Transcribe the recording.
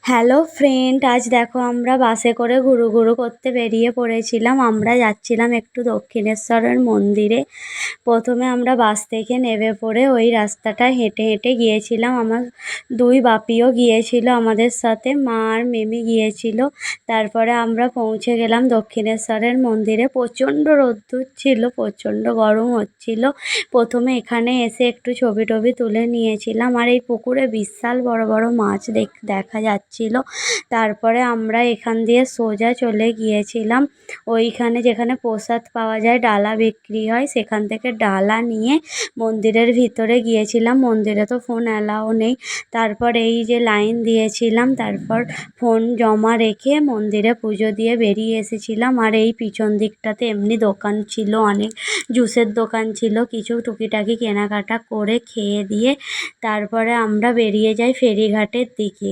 Hello friend, আজ দেখো আমরা বাসে করে ঘুরু করতে বেরিয়ে পড়েছিলাম। আমরা যাচ্ছিলাম একটু দক্ষিণেশ্বরের মন্দিরে। প্রথমে আমরা বাস থেকে নেমে পড়ে ওই রাস্তাটা হেঁটে হেঁটে গিয়েছিলাম। আমার দুই বাপিও গিয়েছিল আমাদের সাথে, মা আর মেমি গিয়েছিল। তারপরে আমরা পৌঁছে গেলাম দক্ষিণেশ্বরের মন্দিরে। প্রচণ্ড রোদ্দুর ছিল, প্রচণ্ড গরম হচ্ছিল। প্রথমে এখানে এসে একটু ছবি টবি তুলে নিয়েছিলাম। আর এই পুকুরে বিশাল বড় বড় মাছ দেখা যাচ্ছিল। তারপরে আমরা এখান দিয়ে সোজা চলে গিয়েছিলাম ওইখানে যেখানে প্রসাদ পাওয়া যায়, ডালা বিক্রি হয়, সেখান থেকে ডালা নিয়ে মন্দিরের ভিতরে গিয়েছিলাম। মন্দিরে তো ফোন অ্যালাউ নেই। তারপর এই যে লাইন দিয়েছিলাম, তারপর ফোন জমা রেখে মন্দিরে পুজো দিয়ে বেরিয়ে এসেছিলাম। আর এই পিছন দিকটাতে এমনি দোকান ছিল, অনেক জুসের দোকান ছিল। কিছু টুকিটাকি কেনাকাটা করে খেয়ে দিয়ে তারপরে আমরা বেরিয়ে যাই ফেরিঘাটের দিকে।